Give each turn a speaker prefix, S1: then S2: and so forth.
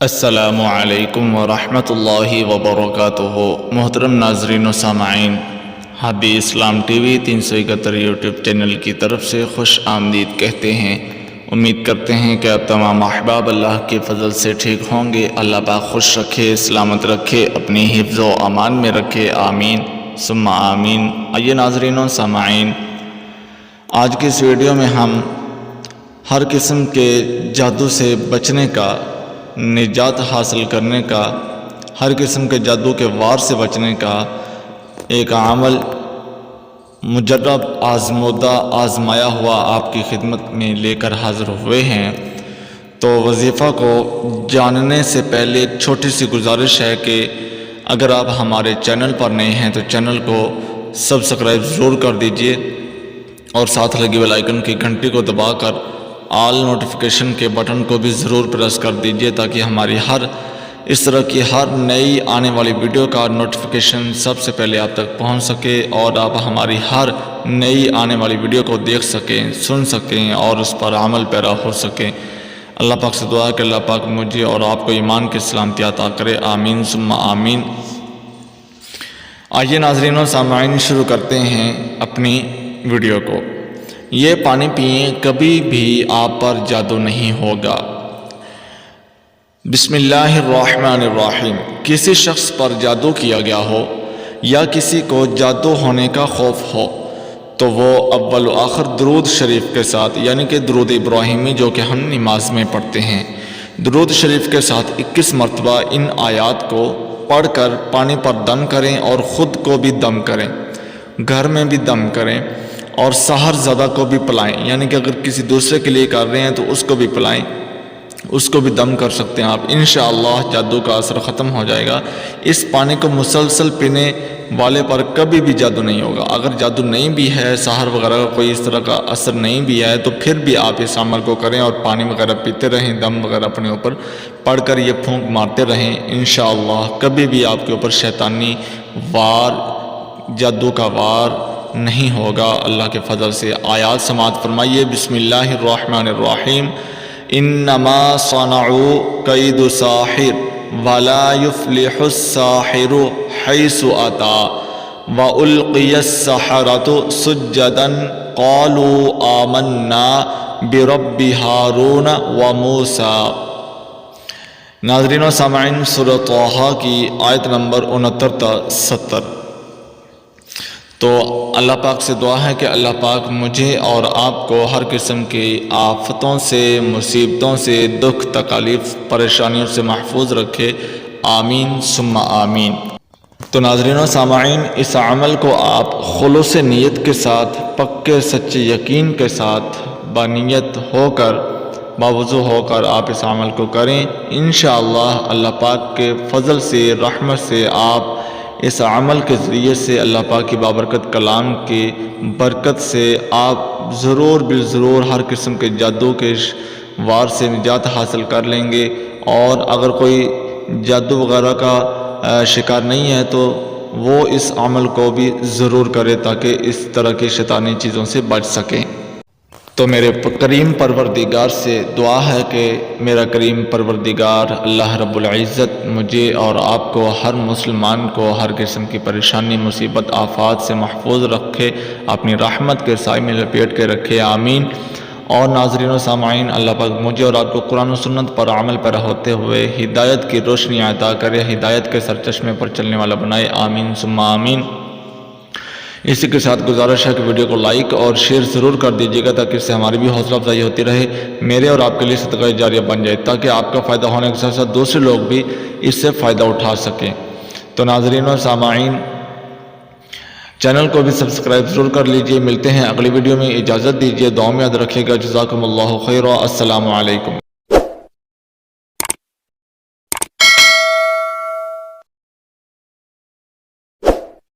S1: السلام علیکم ورحمۃ اللہ وبرکاتہ۔ محترم ناظرین و سامعین، ہادی اسلام ٹی وی 371 یوٹیوب چینل کی طرف سے خوش آمدید کہتے ہیں۔ امید کرتے ہیں کہ آپ تمام احباب اللہ کے فضل سے ٹھیک ہوں گے۔ اللہ پاک خوش رکھے، سلامت رکھے، اپنی حفظ و امان میں رکھے، آمین ثم آمین۔ آئیے ناظرین و سامعین، آج کی اس ویڈیو میں ہم ہر قسم کے جادو سے بچنے کا، نجات حاصل کرنے کا، ہر قسم کے جادو کے وار سے بچنے کا ایک عمل مجرب، آزمودہ، آزمایا ہوا آپ کی خدمت میں لے کر حاضر ہوئے ہیں۔ تو وظیفہ کو جاننے سے پہلے ایک چھوٹی سی گزارش ہے کہ اگر آپ ہمارے چینل پر نئے ہیں تو چینل کو سبسکرائب ضرور کر دیجئے اور ساتھ لگی بیل آئیکن کی گھنٹی کو دبا کر آل نوٹیفیکیشن کے بٹن کو بھی ضرور پریس کر دیجئے تاکہ ہماری اس طرح کی ہر نئی آنے والی ویڈیو کا نوٹیفیکیشن سب سے پہلے آپ تک پہنچ سکے اور آپ ہماری ہر نئی آنے والی ویڈیو کو دیکھ سکیں، سن سکیں اور اس پر عمل پیرا ہو سکیں۔ اللہ پاک سے دعا ہے کہ اللہ پاک مجھے اور آپ کو ایمان کی سلامتی عطا کرے، آمین ثم آمین۔ آئیے ناظرین و سامعین، شروع کرتے ہیں اپنی ویڈیو کو۔ یہ پانی پئیں، کبھی بھی آپ پر جادو نہیں ہوگا۔ بسم اللہ الرحمن الرحیم۔ کسی شخص پر جادو کیا گیا ہو یا کسی کو جادو ہونے کا خوف ہو تو وہ اول و آخر درود شریف کے ساتھ، یعنی کہ درود ابراہیمی جو کہ ہم نماز میں پڑھتے ہیں، درود شریف کے ساتھ 21 مرتبہ ان آیات کو پڑھ کر پانی پر دم کریں اور خود کو بھی دم کریں، گھر میں بھی دم کریں اور سحر زدہ کو بھی پلائیں، یعنی کہ اگر کسی دوسرے کے لیے کر رہے ہیں تو اس کو بھی پلائیں، اس کو بھی دم کر سکتے ہیں آپ، انشاءاللہ جادو کا اثر ختم ہو جائے گا۔ اس پانی کو مسلسل پینے والے پر کبھی بھی جادو نہیں ہوگا۔ اگر جادو نہیں بھی ہے، سحر وغیرہ کا کوئی اس طرح کا اثر نہیں بھی ہے تو پھر بھی آپ اس عمل کو کریں اور پانی وغیرہ پیتے رہیں، دم وغیرہ اپنے اوپر پڑھ کر یہ پھونک مارتے رہیں، انشاءاللہ کبھی بھی آپ کے اوپر شیطانی وار، جادو کا وار نہیں ہوگا اللہ کے فضل سے۔ آیات سماعت فرمائیے۔ بسم اللہ الرحمن الرحیم۔ انما صنعوا کید ساحر ولا یفلح الساحر حیث اتی والقی السحرة سجدا قالوا آمنا برب ہارون وموسیٰ۔ ناظرین و سامعین، سورہ طٰہٰ کی آیت نمبر 69 تا 70۔ تو اللہ پاک سے دعا ہے کہ اللہ پاک مجھے اور آپ کو ہر قسم کی آفتوں سے، مصیبتوں سے، دکھ، تکالیف، پریشانیوں سے محفوظ رکھے، آمین ثم آمین۔ تو ناظرین و سامعین، اس عمل کو آپ خلوص نیت کے ساتھ، پکے سچے یقین کے ساتھ، بانیت ہو کر، باوضو ہو کر آپ اس عمل کو کریں، انشاءاللہ اللہ پاک کے فضل سے، رحمت سے آپ اس عمل کے ذریعے سے، اللہ پاک کی بابرکت کلام کی برکت سے آپ ضرور بالضرور ہر قسم کے جادو کے وار سے نجات حاصل کر لیں گے۔ اور اگر کوئی جادو وغیرہ کا شکار نہیں ہے تو وہ اس عمل کو بھی ضرور کرے تاکہ اس طرح کی شیطانی چیزوں سے بچ سکیں۔ تو میرے کریم پروردگار سے دعا ہے کہ میرا کریم پروردگار اللہ رب العزت مجھے اور آپ کو، ہر مسلمان کو، ہر قسم کی پریشانی، مصیبت، آفات سے محفوظ رکھے، اپنی رحمت کے سائے میں لپیٹ کے رکھے، آمین۔ اور ناظرین و سامعین، اللہ پاک مجھے اور آپ کو قرآن و سنت پر عمل پیرا ہوتے ہوئے ہدایت کی روشنی عطا کرے، ہدایت کے سرچشمے پر چلنے والا بنائے، آمین ثم آمین۔ اسی کے ساتھ گزارش ہے کہ ویڈیو کو لائک اور شیئر ضرور کر دیجیے گا تاکہ اس سے ہماری بھی حوصلہ افزائی ہوتی رہے، میرے اور آپ کے لیے صدقہ جاریہ بن جائے، تاکہ آپ کا فائدہ ہونے کے ساتھ ساتھ دوسرے لوگ بھی اس سے فائدہ اٹھا سکیں۔ تو ناظرین و سامعین، چینل کو بھی سبسکرائب ضرور کر لیجئے۔ ملتے ہیں اگلی ویڈیو میں، اجازت دیجیے، دعاؤں میں یاد رکھیے گا۔ جزاکم اللہ خیرا، السلام علیکم۔